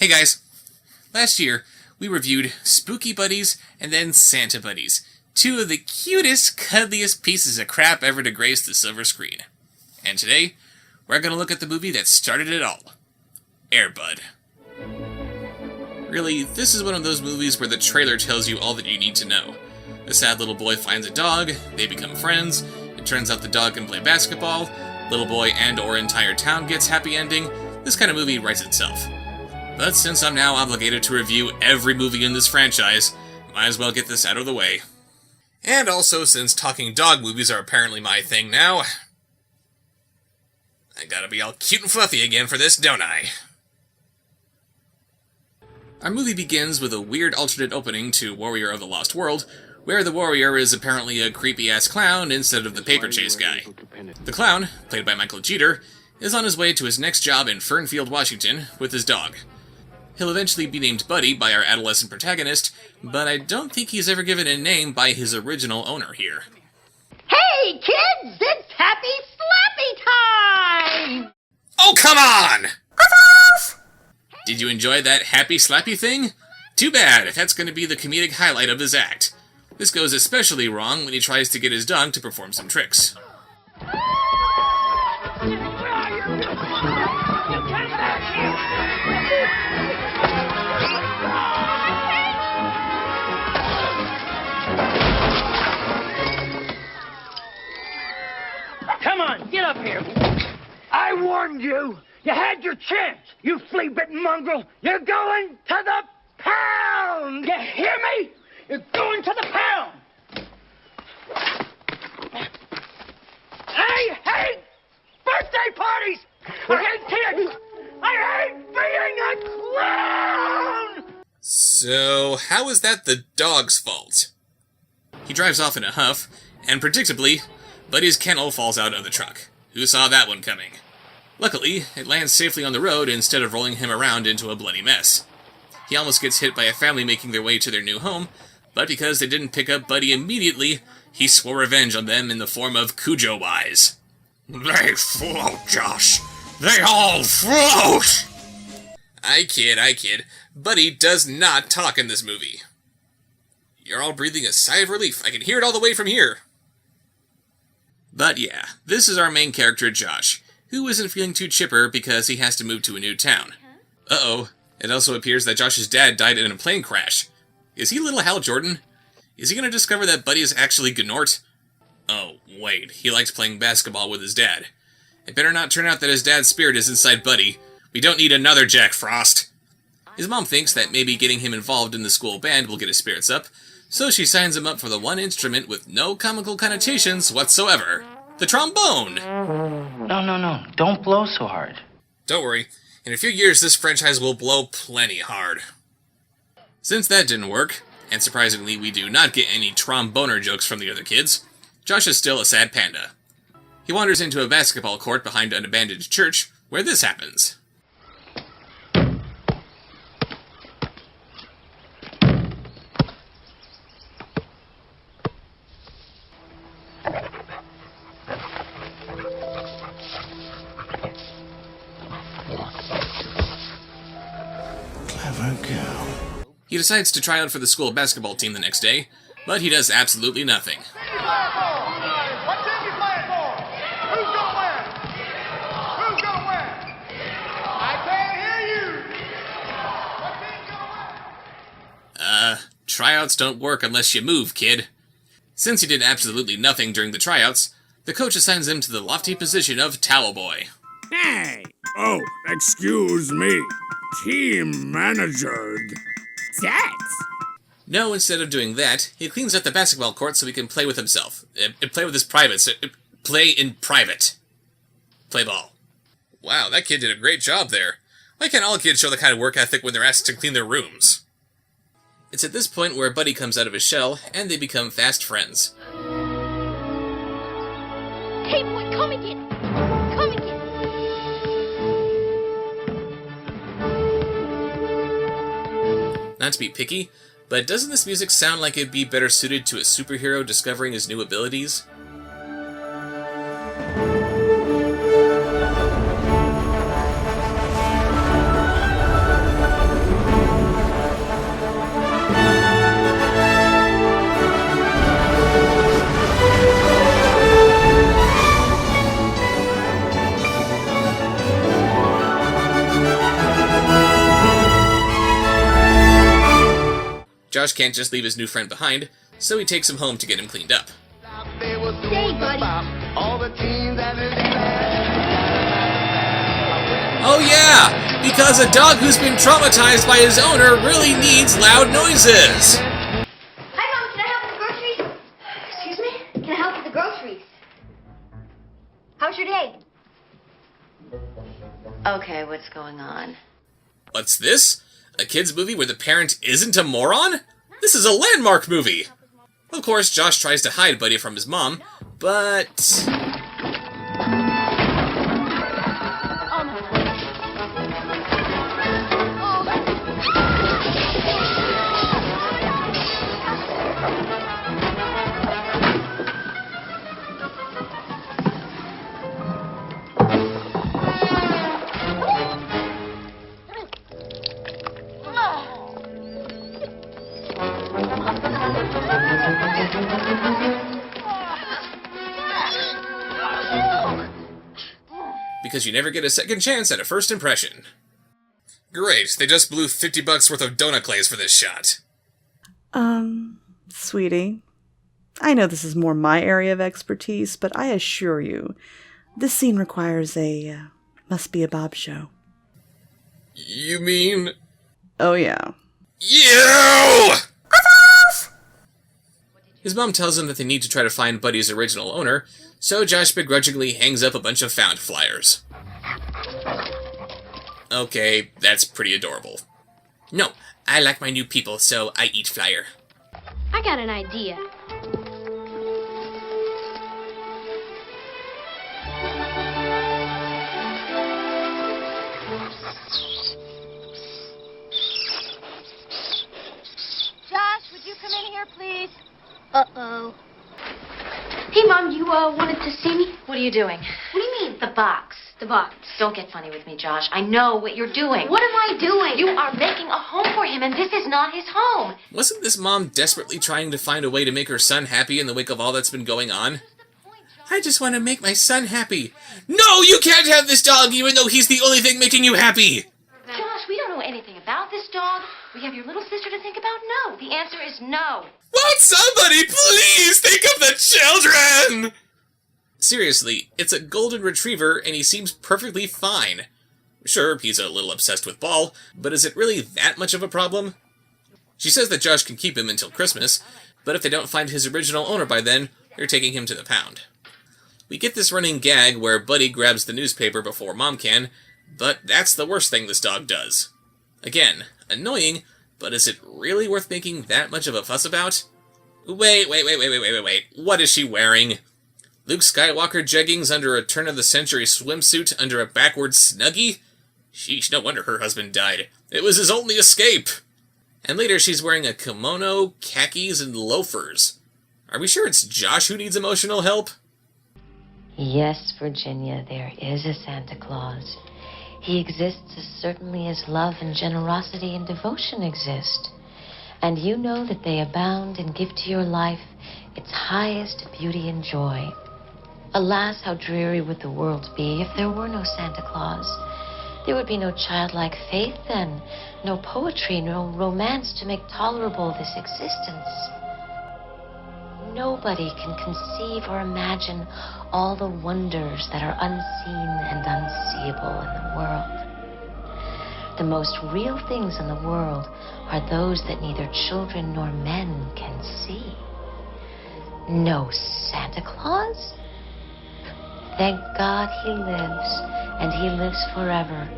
Hey guys, last year we reviewed Spooky Buddies and then Santa Buddies, two of the cutest, cuddliest pieces of crap ever to grace the silver screen. And today, we're going to look at the movie that started it all, Air Bud. Really, this is one of those movies where the trailer tells you all that you need to know. A sad little boy finds a dog, they become friends, it turns out the dog can play basketball, little boy and/or entire town gets happy ending. This kind of movie writes itself. But since I'm now obligated to review every movie in this franchise, might as well get this out of the way. And also, since talking dog movies are apparently my thing now, I gotta be all cute and fluffy again for this, don't I? Our movie begins with a weird alternate opening to Warrior of the Lost World, where the warrior is apparently a creepy-ass clown instead of the paper chase guy. The clown, played by Michael Jeter, is on his way to his next job in Fernfield, Washington, with his dog. He'll eventually be named Buddy by our adolescent protagonist, but I don't think he's ever given a name by his original owner here. Hey, kids! It's Happy Slappy time! Oh, come on! Did you enjoy that happy slappy thing? Too bad, that's going to be the comedic highlight of his act. This goes especially wrong when he tries to get his dog to perform some tricks. Come on, get up here. I warned you. You had your chance, you flea-bitten mongrel. You're going to the pound. You hear me? You're going to the pound. I hate birthday parties. I hate kids. I hate being a clown. So, how is that the dog's fault? He drives off in a huff, and predictably, Buddy's kennel falls out of the truck. Who saw that one coming? Luckily, it lands safely on the road instead of rolling him around into a bloody mess. He almost gets hit by a family making their way to their new home, but because they didn't pick up Buddy immediately, he swore revenge on them in the form of Cujo Wise. They float, Josh. They all float! I kid. Buddy does not talk in this movie. You're all breathing a sigh of relief. I can hear it all the way from here. But yeah, this is our main character, Josh, who isn't feeling too chipper because he has to move to a new town. Uh-oh, it also appears that Josh's dad died in a plane crash. Is he little Hal Jordan? Is he going to discover that Buddy is actually Gnort? Oh, wait, he likes playing basketball with his dad. It better not turn out that his dad's spirit is inside Buddy. We don't need another Jack Frost. His mom thinks that maybe getting him involved in the school band will get his spirits up, so she signs him up for the one instrument with no comical connotations whatsoever. The trombone! No. Don't blow so hard. Don't worry. In a few years, this franchise will blow plenty hard. Since that didn't work, and surprisingly we do not get any tromboner jokes from the other kids, Josh is still a sad panda. He wanders into a basketball court behind an abandoned church, where this happens. He decides to try out for the school basketball team the next day, but he does absolutely nothing. What team you playing for? Who's gonna win? Who's gonna win? I can't hear you. What team's gonna win? Tryouts don't work unless you move, kid. Since he did absolutely nothing during the tryouts, the coach assigns him to the lofty position of towel boy. Hey! Oh, excuse me. Team manager. That? No, instead of doing that, he cleans up the basketball court so he can play with himself. Play with his privates. Play in private. Play ball. Wow, that kid did a great job there. Why can't all kids show the kind of work ethic when they're asked to clean their rooms? It's at this point where Buddy comes out of his shell, and they become fast friends. Hey, boy, come and get it. Come and get it. Not to be picky, but doesn't this music sound like it'd be better suited to a superhero discovering his new abilities? Josh can't just leave his new friend behind, so he takes him home to get him cleaned up. Stay, buddy. Oh yeah! Because a dog who's been traumatized by his owner really needs loud noises! Hi, Mom. Can I help with the groceries? Excuse me? Can I help with the groceries? How's your day? Okay, what's going on? What's this? A kid's movie where the parent isn't a moron? This is a landmark movie! Of course, Josh tries to hide Buddy from his mom, but... because you never get a second chance at a first impression. Great, they just blew $50 worth of donut glaze for this shot. Sweetie, I know this is more my area of expertise, but I assure you, this scene requires a must be a Bob show. You mean... Oh yeah. You! His mom tells him that they need to try to find Buddy's original owner, so Josh begrudgingly hangs up a bunch of found flyers. Okay, that's pretty adorable. No, I like my new people, so I eat flyer. I got an idea. Josh, would you come in here, please? Uh-oh. Hey, Mom, you, wanted to see me? What are you doing? What do you mean? The box. The box. Don't get funny with me, Josh. I know what you're doing. What am I doing? You are making a home for him, and this is not his home. Wasn't this mom desperately trying to find a way to make her son happy in the wake of all that's been going on? I just want to make my son happy. No, you can't have this dog even though he's the only thing making you happy! Josh, we don't know anything about this dog. We have your little sister to think about. No. The answer is no. Won't somebody please think of the children? Seriously, it's a golden retriever and he seems perfectly fine. Sure, he's a little obsessed with Ball, but is it really that much of a problem? She says that Josh can keep him until Christmas, but if they don't find his original owner by then, they're taking him to the pound. We get this running gag where Buddy grabs the newspaper before Mom can, but that's the worst thing this dog does. Again, annoying, but is it really worth making that much of a fuss about? Wait. What is she wearing? Luke Skywalker jeggings under a turn-of-the-century swimsuit under a backwards Snuggie? Sheesh, no wonder her husband died. It was his only escape! And later she's wearing a kimono, khakis, and loafers. Are we sure it's Josh who needs emotional help? Yes, Virginia, there is a Santa Claus. He exists as certainly as love and generosity and devotion exist. And you know that they abound and give to your life its highest beauty and joy. Alas, how dreary would the world be if there were no Santa Claus. There would be no childlike faith then, no poetry, no romance to make tolerable this existence. Nobody can conceive or imagine all the wonders that are unseen and unseeable in the world. The most real things in the world are those that neither children nor men can see. No Santa Claus? Thank God he lives, and he lives forever.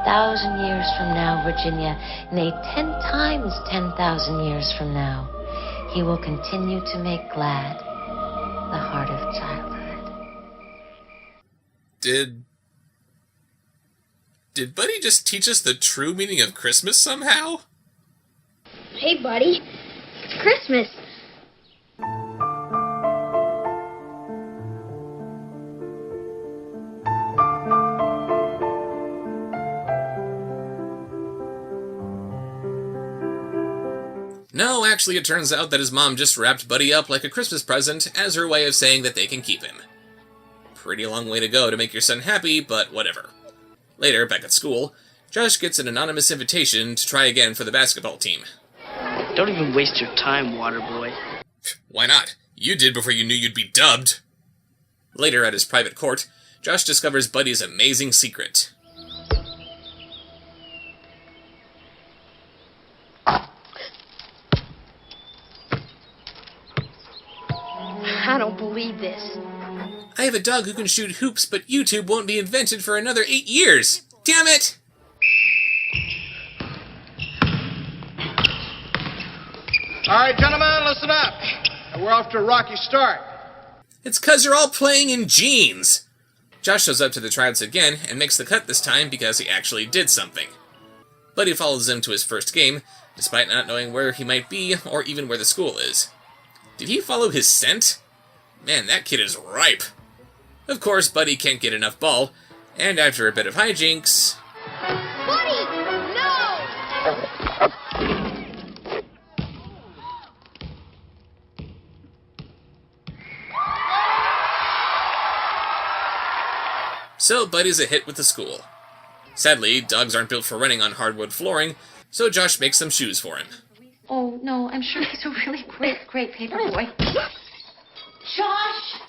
1,000 years from now, Virginia, nay, 10 times 10,000 years from now, he will continue to make glad the heart of childhood. Did Buddy just teach us the true meaning of Christmas somehow? Hey, buddy. It's Christmas. No, actually it turns out that his mom just wrapped Buddy up like a Christmas present as her way of saying that they can keep him. Pretty long way to go to make your son happy, but whatever. Later, back at school, Josh gets an anonymous invitation to try again for the basketball team. Don't even waste your time, Waterboy. Why not? You did before you knew you'd be dubbed. Later, at his private court, Josh discovers Buddy's amazing secret. I don't believe this. I have a dog who can shoot hoops, but YouTube won't be invented for another 8 years. Damn it! All right, gentlemen, listen up. We're off to a rocky start. It's 'cause you're all playing in jeans. Josh shows up to the tryouts again and makes the cut this time because he actually did something. Buddy follows him to his first game, despite not knowing where he might be or even where the school is. Did he follow his scent? Man, that kid is ripe. Of course, Buddy can't get enough ball, and after a bit of hijinks... Buddy, no! So Buddy's a hit with the school. Sadly, dogs aren't built for running on hardwood flooring, so Josh makes some shoes for him. Oh, no, I'm sure these are really great Paperboy. Josh!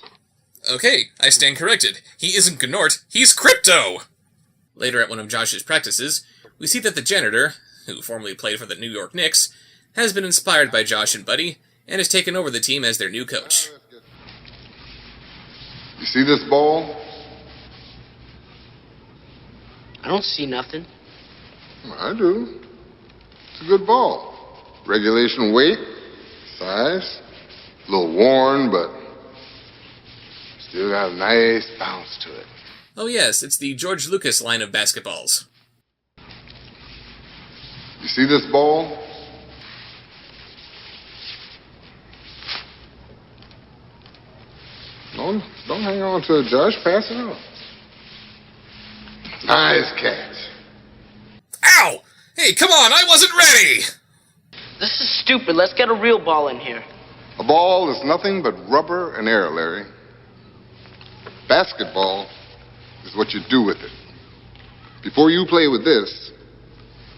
Okay, I stand corrected. He isn't Gnort, he's Crypto! Later at one of Josh's practices, we see that the janitor, who formerly played for the New York Knicks, has been inspired by Josh and Buddy, and has taken over the team as their new coach. You see this ball? I don't see nothing. I do. It's a good ball. Regulation weight, size, a little worn, but still got a nice bounce to it. Oh yes, it's the George Lucas line of basketballs. You see this ball? Don't hang on to it, Josh. Pass it on. Nice catch. Ow! Hey, come on, I wasn't ready! This is stupid. Let's get a real ball in here. A ball is nothing but rubber and air, Larry. Basketball is what you do with it. Before you play with this,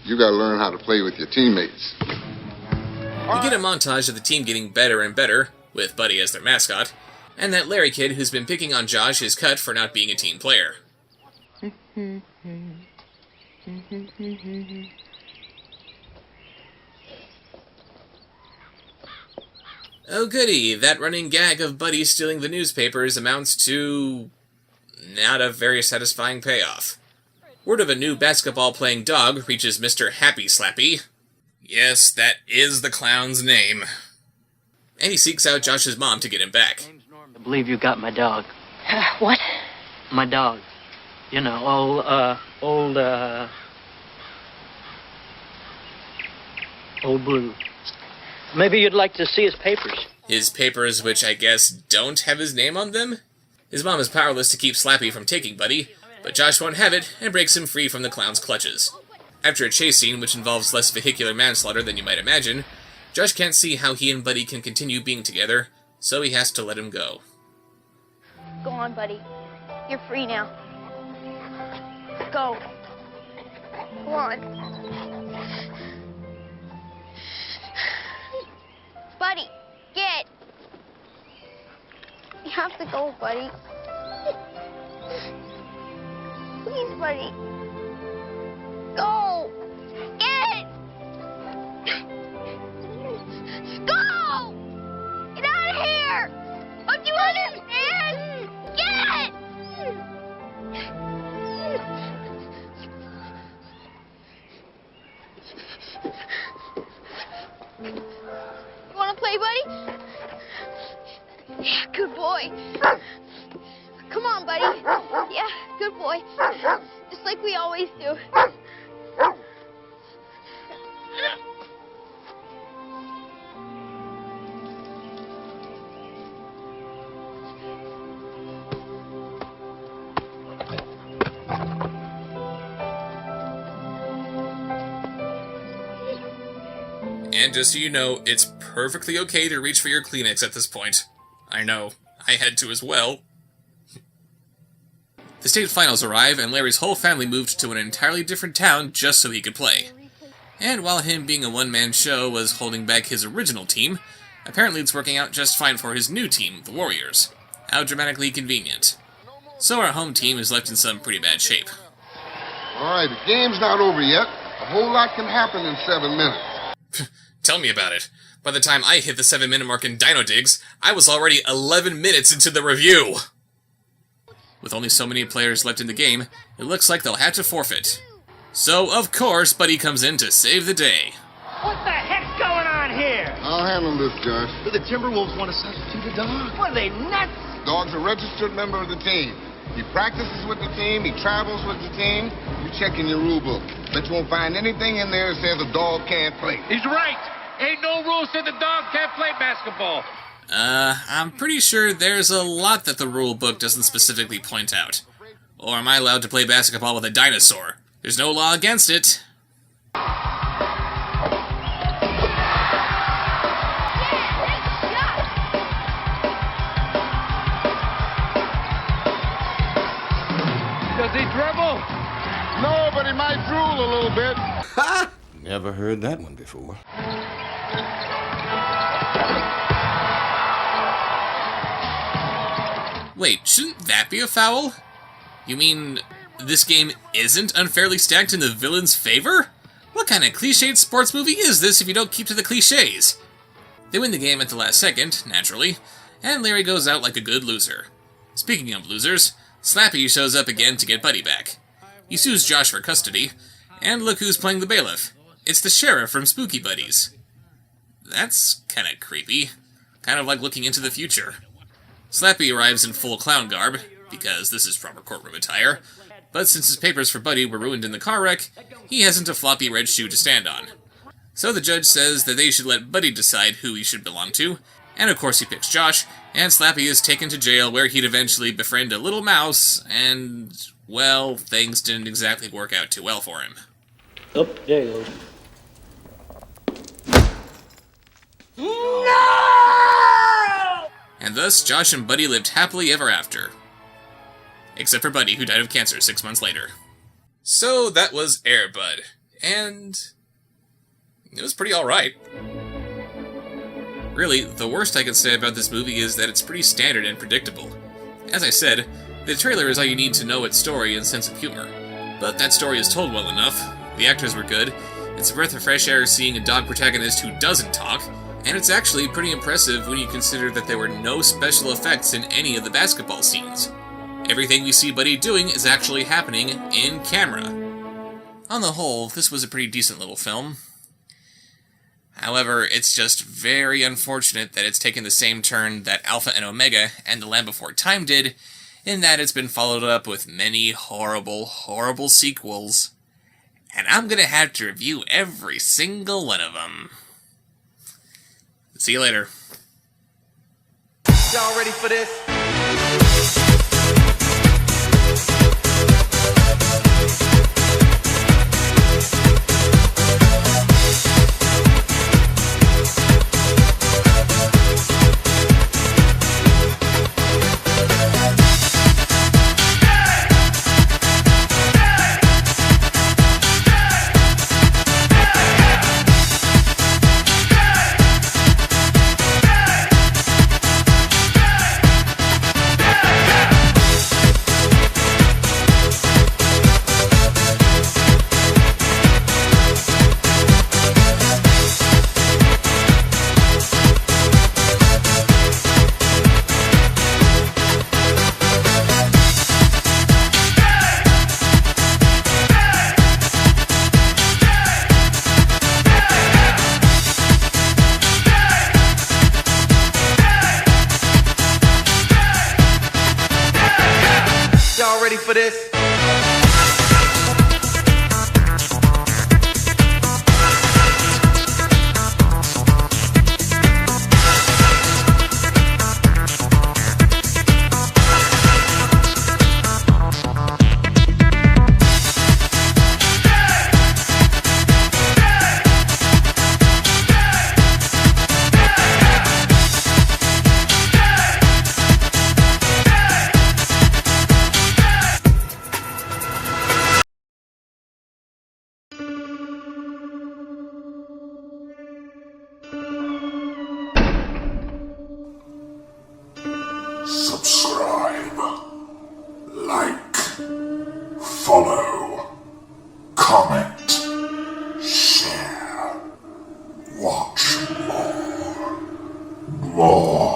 you gotta learn how to play with your teammates. We get a montage of the team getting better and better, with Buddy as their mascot, and that Larry kid who's been picking on Josh is cut for not being a team player. Oh goody, that running gag of Buddy stealing the newspapers amounts to... not a very satisfying payoff. Word of a new basketball-playing dog reaches Mr. Happy Slappy. Yes, that is the clown's name. And he seeks out Josh's mom to get him back. I believe you got my dog. What? My dog. You know, old Blue. Maybe you'd like to see his papers. His papers, which I guess don't have his name on them? His mom is powerless to keep Slappy from taking Buddy, but Josh won't have it and breaks him free from the clown's clutches. After a chase scene which involves less vehicular manslaughter than you might imagine, Josh can't see how he and Buddy can continue being together, so he has to let him go. Go on, buddy. You're free now. Go. Go on. Buddy, get. You have to go, buddy. Please, buddy. Go. Get. Go. Get out of here. Don't you understand? Get. You want to play, buddy? Yeah, good boy. Come on, buddy. Yeah, good boy. Just like we always do. And just so you know, it's perfectly okay to reach for your Kleenex at this point. I know, I had to as well. The state finals arrive, and Larry's whole family moved to an entirely different town just so he could play. And while him being a one-man show was holding back his original team, apparently it's working out just fine for his new team, the Warriors. How dramatically convenient. So our home team is left in some pretty bad shape. All right, the game's not over yet. A whole lot can happen in 7 minutes. Tell me about it. By the time I hit the 7-minute mark in Dino Digs, I was already 11 minutes into the review. With only so many players left in the game, it looks like they'll have to forfeit. So, of course, Buddy comes in to save the day. What the heck's going on here? I'll handle this, Josh. The Timberwolves want to substitute a dog. What are they, nuts? Dog's a registered member of the team. He practices with the team, he travels with the team. You check in your rule book. Bet you won't find anything in there that says a dog can't play. He's right. Ain't no rule said the dog can't play basketball. I'm pretty sure there's a lot that the rule book doesn't specifically point out. Or am I allowed to play basketball with a dinosaur? There's no law against it. Does he dribble? No, but he might drool a little bit. Never heard that one before. Wait, shouldn't that be a foul? You mean this game isn't unfairly stacked in the villain's favor? What kind of cliched sports movie is this if you don't keep to the cliches? They win the game at the last second, naturally, and Larry goes out like a good loser. Speaking of losers, Slappy shows up again to get Buddy back. He sues Josh for custody, and look who's playing the bailiff. It's the sheriff from Spooky Buddies. That's kinda creepy. Kind of like looking into the future. Slappy arrives in full clown garb, because this is proper courtroom attire, but since his papers for Buddy were ruined in the car wreck, he hasn't a floppy red shoe to stand on. So the judge says that they should let Buddy decide who he should belong to, and of course he picks Josh, and Slappy is taken to jail where he'd eventually befriend a little mouse, and, well, things didn't exactly work out too well for him. Oh, there you go. And thus, Josh and Buddy lived happily ever after. Except for Buddy, who died of cancer 6 months later. So that was Air Bud, and it was pretty alright. Really, the worst I can say about this movie is that it's pretty standard and predictable. As I said, the trailer is all you need to know its story and sense of humor. But that story is told well enough, the actors were good, it's a breath of fresh air seeing a dog protagonist who doesn't talk, and it's actually pretty impressive when you consider that there were no special effects in any of the basketball scenes. Everything we see Buddy doing is actually happening in camera. On the whole, this was a pretty decent little film. However, it's just very unfortunate that it's taken the same turn that Alpha and Omega and The Land Before Time did, in that it's been followed up with many horrible, horrible sequels. And I'm gonna have to review every single one of them. See you later. Y'all ready for this? more.